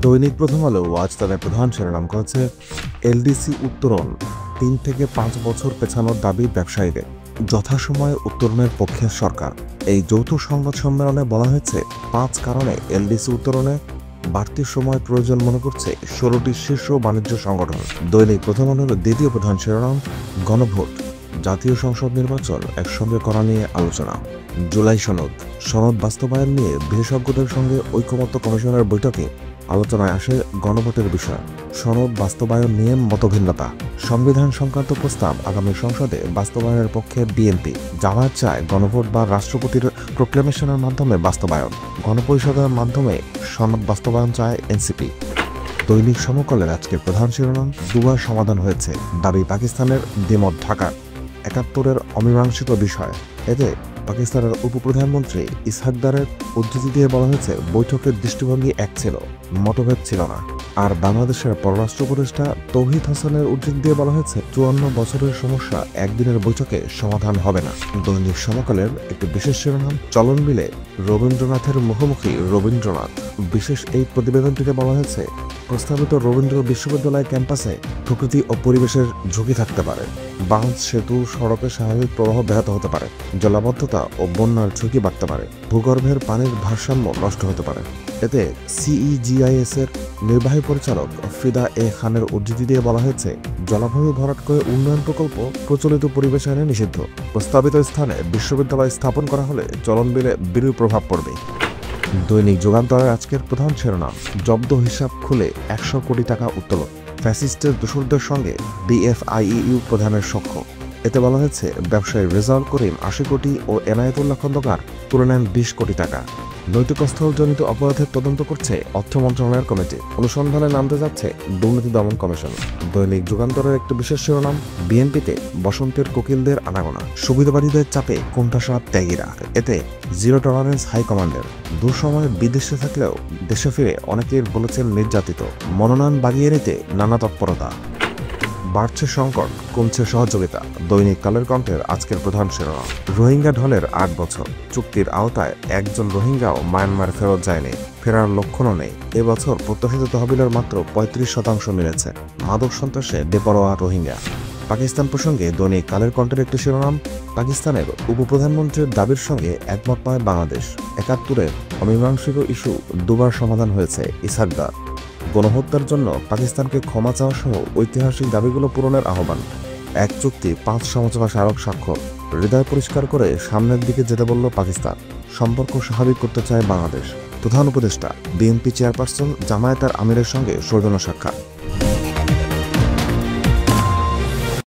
দৈনিক প্রথম আলো আজ তাদের প্রধান শিরোনাম করেছে এলডিসি উত্তরণ ৩ থেকে ৫ বছর পেছানোর দাবি ব্যবসায়ীদের, যথাসময়ে উত্তরণের পক্ষে সরকার। এই যৌথ সংবাদ সম্মেলনে বলা হয়েছে ৫ কারণে এলডিসি উত্তরণে বাড়তি সময় প্রয়োজন মনে করছে ১৬টি শীর্ষ বাণিজ্য সংগঠন। দৈনিক প্রথম আলোর দ্বিতীয় প্রধান শিরোনাম গণভোট, জাতীয় সংসদ নির্বাচন একসঙ্গে করা নিয়ে আলোচনা। জুলাই সনদ বাস্তবায়ন নিয়ে বিশেষজ্ঞদের সঙ্গে ঐকমত্য কমিশনের বৈঠকে আলোচনায় আসে গণভোটের বিষয়। সনদ বাস্তবায়ন নিয়ে মতভিন্নতা। সংবিধান সংক্রান্ত প্রস্তাব আগামী সংসদে বাস্তবায়নের পক্ষে বিএনপি। জামায়াত চায় গণভোট বা রাষ্ট্রপতির প্রোক্লেমেশনের মাধ্যমে বাস্তবায়ন। গণপরিষদের মাধ্যমে সনদ বাস্তবায়ন চায় এনসিপি। দৈনিক সমকালের আজকের প্রধান শিরোনাম দুবার সমাধান হয়েছে, দাবি পাকিস্তানের, দ্বিমত ঢাকার। ৭১-এর অমীমাংসিত বিষয়। এতে পাকিস্তানের উপপ্রধানমন্ত্রী ইসহাকদারের উদ্ধৃতি দিয়ে বলা হয়েছে বৈঠকের দৃষ্টিভঙ্গি এক ছিল, মতভেদ ছিল না। আর বাংলাদেশের পররাষ্ট্র উপদেষ্টা তৌহিদ হাসানের উদ্ধৃতি দিয়ে বলা হয়েছে ৫৪ বছরের সমস্যা একদিনের বৈঠকে সমাধান হবে না। দৈনিক সমকালের একটি বিশেষ শিরোনাম চলন বিলে রবীন্দ্রনাথের মুখোমুখি রবীন্দ্রনাথ। বিশেষ এই প্রতিবেদনটিতে বলা হয়েছে প্রস্তাবিত রবীন্দ্র বিশ্ববিদ্যালয় ক্যাম্পাসে প্রকৃতি ও পরিবেশের ঝুঁকি থাকতে পারে। বাঁধ, সেতু, সড়কের স্বাভাবিক প্রবাহ ব্যাহত হতে পারে। জলাবদ্ধতা ও বন্যার ঝুঁকি বাড়তে পারে। ভূগর্ভের পানির ভারসাম্য নষ্ট হতে পারে। এতে সিইজিআইএস এর নির্বাহী পরিচালক ফিদা এ খানের উদ্ধৃতি দিয়ে বলা হয়েছে জলাভূমি ভরাট করে উন্নয়ন প্রকল্প প্রচলিত পরিবেশ আইনে নিষিদ্ধ। প্রস্তাবিত স্থানে বিশ্ববিদ্যালয় স্থাপন করা হলে চলন বিলে বিরূপ প্রভাব পড়বে। দৈনিক যুগান্তরের আজকের প্রধান শিরোনাম জব্দ হিসাব খুলে ১০০ কোটি টাকা উত্তোলন। ফ্যাসিস্টের দোসরদের সঙ্গে ডিএফআইইউ প্রধানের সখ্য। এতে বলা হয়েছে ব্যবসায়ী রেজাউল করিম ৮০ কোটি ও এনায়েতুল্লাহ খন্দকার তুলে নেন ২০ কোটি টাকা। নৈতিকস্থলজনিত অপরাধের তদন্ত করছে অর্থ মন্ত্রণালয়ের কমিটি। অনুসন্ধানে নামতে যাচ্ছে দুর্নীতি দমন কমিশন। দৈনিক যুগান্তরের একটি বিশেষ শিরোনাম বিএনপিতে বসন্তের কোকিলদের আনাগোনা। সুবিধাবাদীদের চাপে কোণঠাসা ত্যাগীরা। এতে জিরো টলারেন্স হাইকমান্ডের। দুঃসময়ে বিদেশে থাকলেও দেশে ফিরে অনেকেই বলেছেন নির্যাতিত। মনোনয়ন বাগিয়ে নিতে নানা তৎপরতা। বাড়ছে সংকট, কমছে সহযোগিতা। দৈনিক কালের কণ্ঠের আজকের প্রধান শিরোনাম রোহিঙ্গা ঢলের ৮ বছর। চুক্তির আওতায় একজন রোহিঙ্গাও মায়ানমার ফেরত যায়নি, ফেরার লক্ষণও নেই। এবছর প্রত্যাশিত তহবিলের মাত্র ৩৫% মিলেছে। মাদক সন্ত্রাসে বেপরোয়া রোহিঙ্গা। পাকিস্তান প্রসঙ্গে দৈনিক কালের কণ্ঠের একটি শিরোনাম পাকিস্তানের উপপ্রধানমন্ত্রীর দাবির সঙ্গে একমত নয় বাংলাদেশ। ৭১-এর অমীমাংসিত ইস্যু দুবার সমাধান হয়েছে, ইসহাকদার। গণহত্যার জন্য পাকিস্তানকে ক্ষমা চাওয়া সহ ঐতিহাসিক দাবিগুলো পূরণের আহ্বান। এক চুক্তি ৫ সমঝোতা স্মারক স্বাক্ষর। হৃদয় পরিষ্কার করে সামনের দিকে যেতে বলল পাকিস্তান। সম্পর্ক স্বাভাবিক করতে চায় বাংলাদেশ। প্রধান উপদেষ্টা বিএনপি চেয়ারপারসন জামায়াতের আমিরের সঙ্গে সৌজন্য সাক্ষাৎ।